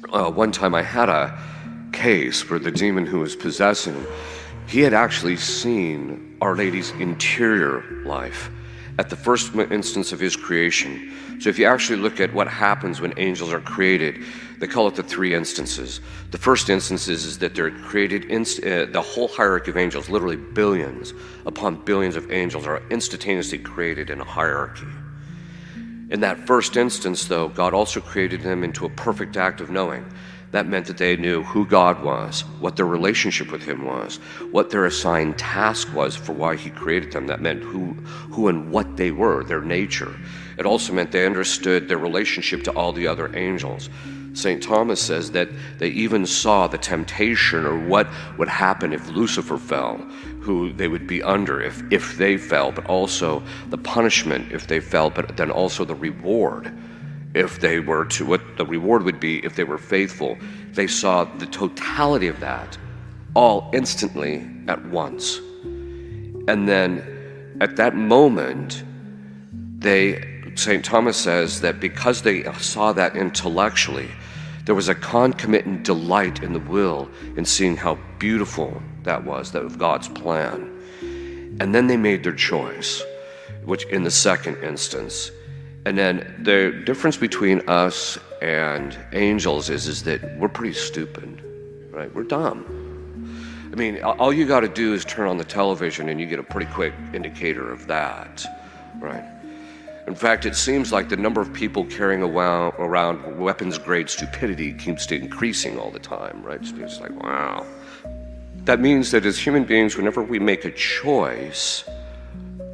One time I had a case where the demon who was possessing him, he had actually seen Our Lady's interior life at the first instance of his creation. So if you actually look at what happens when angels are created, they call it the three instances. The first instance is that they're created, the whole hierarchy of angels, literally billions upon billions of angels are instantaneously created in a hierarchy. In that first instance, though, God also created them into a perfect act of knowing. That meant that they knew who God was, what their relationship with him was, what their assigned task was for why he created them. That meant who and what they were, their nature. It also meant they understood their relationship to all the other angels. St. Thomas says that they even saw the temptation or what would happen if Lucifer fell, who they would be under if they fell, but also the punishment if they fell, but then also the reward if they were to, what the reward would be if they were faithful. They saw the totality of that all instantly at once. And then at that moment, St. Thomas says that because they saw that intellectually, there was a concomitant delight in the will in seeing how beautiful that was of God's plan. And then they made their choice, which in the second instance. And then the difference between us and angels is that we're pretty stupid, right? We're dumb. I mean, all you got to do is turn on the television and you get a pretty quick indicator of that, right? In fact, it seems like the number of people carrying around weapons-grade stupidity keeps increasing all the time, right? It's like, wow. That means that as human beings, whenever we make a choice,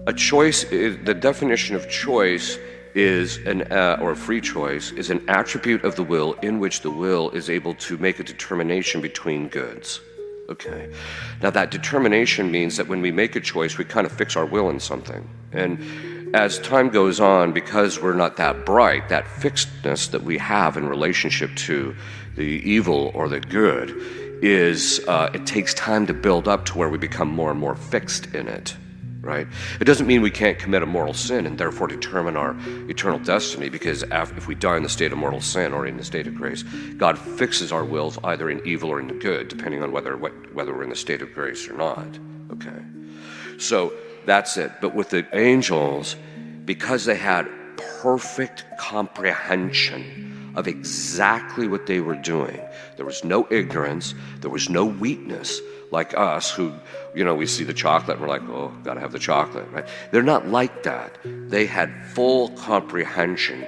the definition of choice is or free choice is an attribute of the will in which the will is able to make a determination between goods. Okay. Now that determination means that when we make a choice, we kind of fix our will in something. And as time goes on, because we're not that bright, that fixedness that we have in relationship to the evil or the good is, it takes time to build up to where we become more and more fixed in it. Right? It doesn't mean we can't commit a mortal sin and therefore determine our eternal destiny, because if we die in the state of mortal sin or in the state of grace, God fixes our wills either in evil or in the good, depending on whether we're in the state of grace or not. Okay, so that's it. But with the angels, because they had perfect comprehension of exactly what they were doing, there was no ignorance, there was no weakness, like us who, we see the chocolate and we're like, oh, gotta have the chocolate, right? They're not like that. They had full comprehension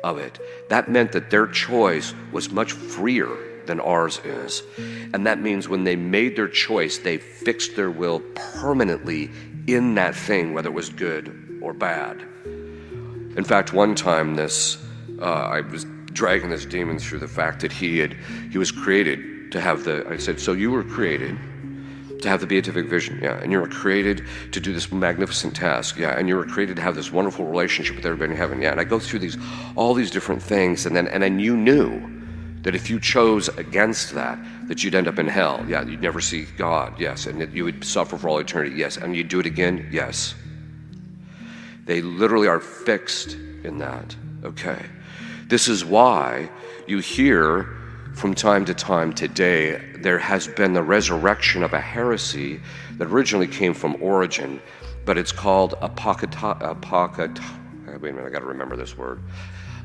of it. That meant that their choice was much freer than ours is. And that means when they made their choice, they fixed their will permanently in that thing, whether it was good or bad. In fact, one time I was dragging this demon through the fact that he was created to have I said, so you were created to have the beatific vision, yeah, and you were created to do this magnificent task, yeah, and you were created to have this wonderful relationship with everybody in heaven, yeah, and I go through all these different things, and then you knew that if you chose against that you'd end up in hell, yeah, you'd never see God, yes, and that you would suffer for all eternity, yes, and you'd do it again, yes. They literally are fixed in that, okay. This is why you hear from time to time today, there has been the resurrection of a heresy that originally came from Origen, but it's called wait a minute, I gotta remember this word.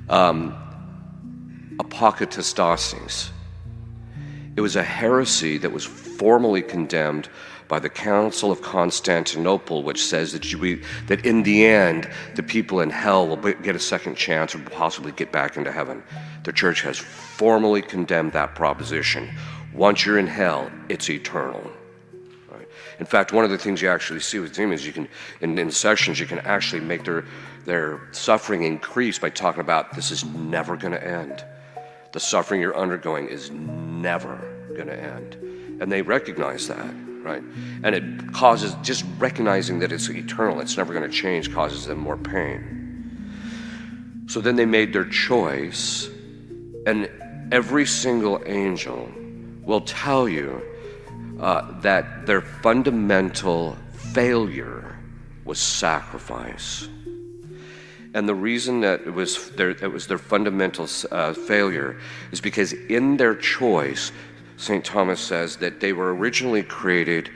Apokatastasis. It was a heresy that was formally condemned by the Council of Constantinople, which says that in the end, the people in hell will get a second chance or possibly get back into heaven. The church has formally condemned that proposition. Once you're in hell, it's eternal. Right? In fact, one of the things you actually see with demons, in sessions, you can actually make their suffering increase by talking about this is never going to end. The suffering you're undergoing is never going to end. And they recognize that. Right? And it causes, just recognizing that it's eternal, it's never going to change, causes them more pain. So then they made their choice, and every single angel will tell you that their fundamental failure was sacrifice. And the reason that it was their fundamental failure is because in their choice, St. Thomas says that they were originally created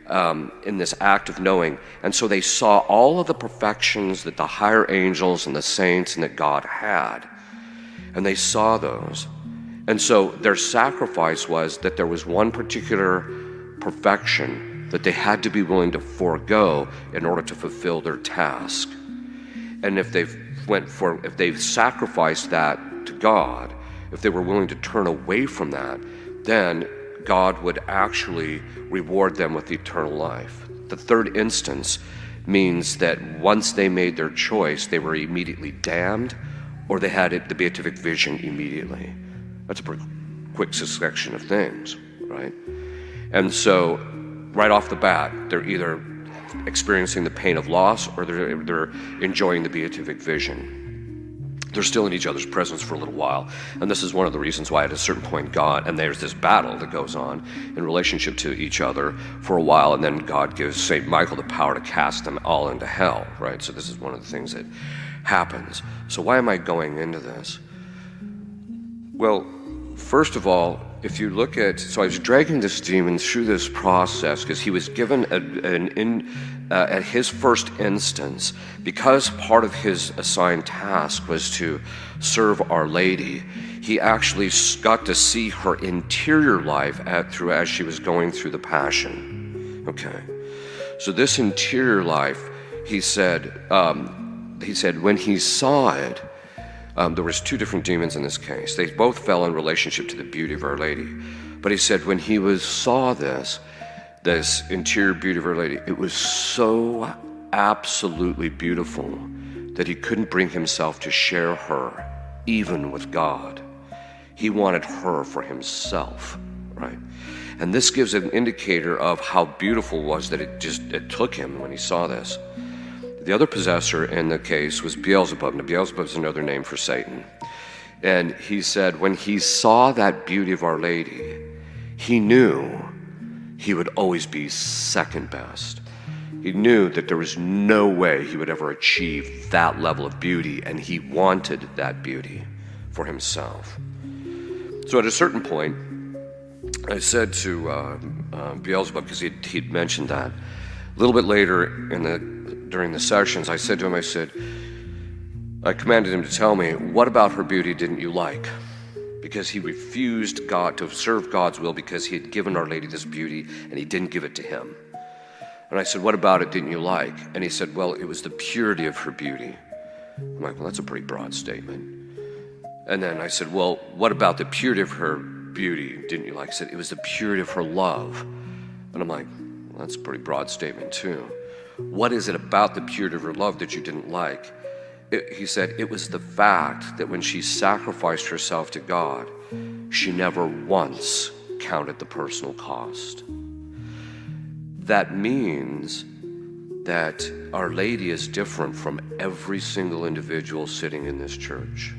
in this act of knowing, and so they saw all of the perfections that the higher angels and the saints and that God had, and they saw those. And so their sacrifice was that there was one particular perfection that they had to be willing to forego in order to fulfill their task. And if they've sacrificed that to God, if they were willing to turn away from that, then God would actually reward them with eternal life. The third instance means that once they made their choice, they were immediately damned, or they had the beatific vision immediately. That's a pretty quick succession of things, right? And so, right off the bat, they're either experiencing the pain of loss or they're enjoying the beatific vision. They're still in each other's presence for a little while. And this is one of the reasons why at a certain point God, and there's this battle that goes on in relationship to each other for a while, and then God gives St. Michael the power to cast them all into hell, right? So this is one of the things that happens. So why am I going into this? Well, first of all, if you look at, so I was dragging this demon through this process because he was given at his first instance, because part of his assigned task was to serve Our Lady, he actually got to see her interior life as she was going through the Passion. Okay, so this interior life, he said when he saw it, there was two different demons in this case. They both fell in relationship to the beauty of Our Lady. But he said when he saw this interior beauty of Our Lady, it was so absolutely beautiful that he couldn't bring himself to share her, even with God. He wanted her for himself, right? And this gives an indicator of how beautiful it was that it took him when he saw this. The other possessor in the case was Beelzebub. Now, Beelzebub is another name for Satan. And he said when he saw that beauty of Our Lady, he knew he would always be second best. He knew that there was no way he would ever achieve that level of beauty, and he wanted that beauty for himself. So at a certain point, I said to Beelzebub, because he'd mentioned that, a little bit later during the sessions, I said to him, I commanded him to tell me, what about her beauty didn't you like? Because he refused God to serve God's will because he had given Our Lady this beauty and he didn't give it to him. And I said, what about it didn't you like? And he said, well, it was the purity of her beauty. I'm like, well, that's a pretty broad statement. And then I said, well, what about the purity of her beauty didn't you like? He said, it was the purity of her love. And I'm like, well, that's a pretty broad statement too. What is it about the purity of her love that you didn't like? He said, it was the fact that when she sacrificed herself to God, she never once counted the personal cost. That means that Our Lady is different from every single individual sitting in this church.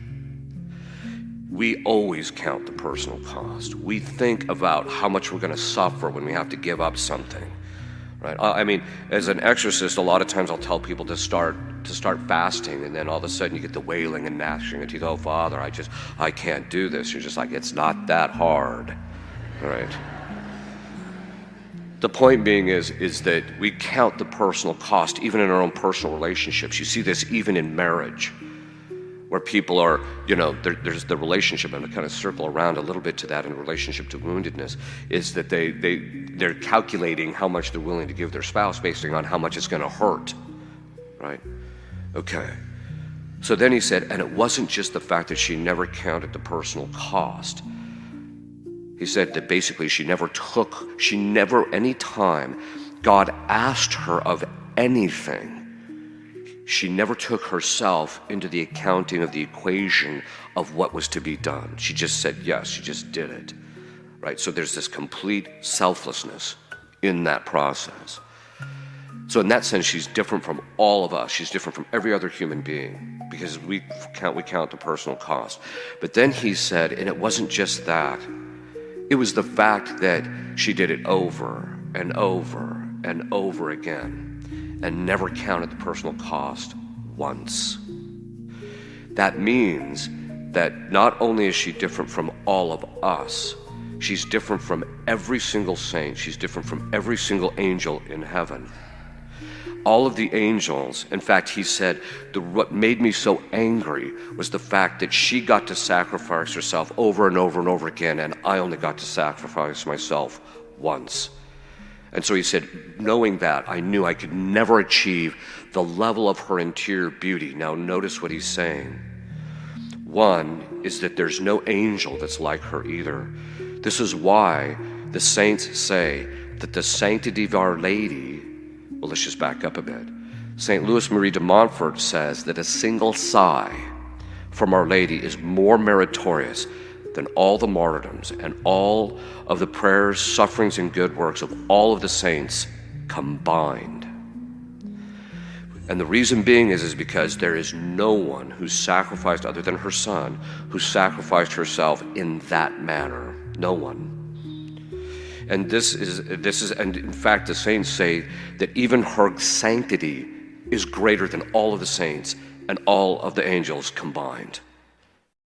We always count the personal cost. We think about how much we're going to suffer when we have to give up something. Right? I mean, as an exorcist, a lot of times I'll tell people to start fasting, and then all of a sudden you get the wailing and gnashing of teeth. Oh, Father, I can't do this. You're just like, it's not that hard, right? The point being is that we count the personal cost, even in our own personal relationships. You see this even in marriage, where people are, there's the relationship, and to kind of circle around a little bit to that in relationship to woundedness, is that they're calculating how much they're willing to give their spouse based on how much it's going to hurt, right? Okay. So then he said, and it wasn't just the fact that she never counted the personal cost. He said that basically she never, any time God asked her of anything, she never took herself into the accounting of the equation of what was to be done. She just said yes, she just did it, right? So there's this complete selflessness in that process. So in that sense, she's different from all of us. She's different from every other human being because we count the personal cost. But then he said, and it wasn't just that. It was the fact that she did it over and over and over again and never counted the personal cost once. That means that not only is she different from all of us, she's different from every single saint, she's different from every single angel in heaven. All of the angels, in fact, he said, what made me so angry was the fact that she got to sacrifice herself over and over and over again, and I only got to sacrifice myself once. And so he said, knowing that, I knew I could never achieve the level of her interior beauty. Now notice what he's saying. One is that there's no angel that's like her either. This is why the saints say that the sanctity of Our Lady, well, let's just back up a bit. St. Louis Marie de Montfort says that a single sigh from Our Lady is more meritorious than all the martyrdoms and all of the prayers, sufferings, and good works of all of the saints combined. And the reason being is because there is no one who sacrificed, other than her Son, who sacrificed herself in that manner. No one. And this is, and in fact, the saints say that even her sanctity is greater than all of the saints and all of the angels combined.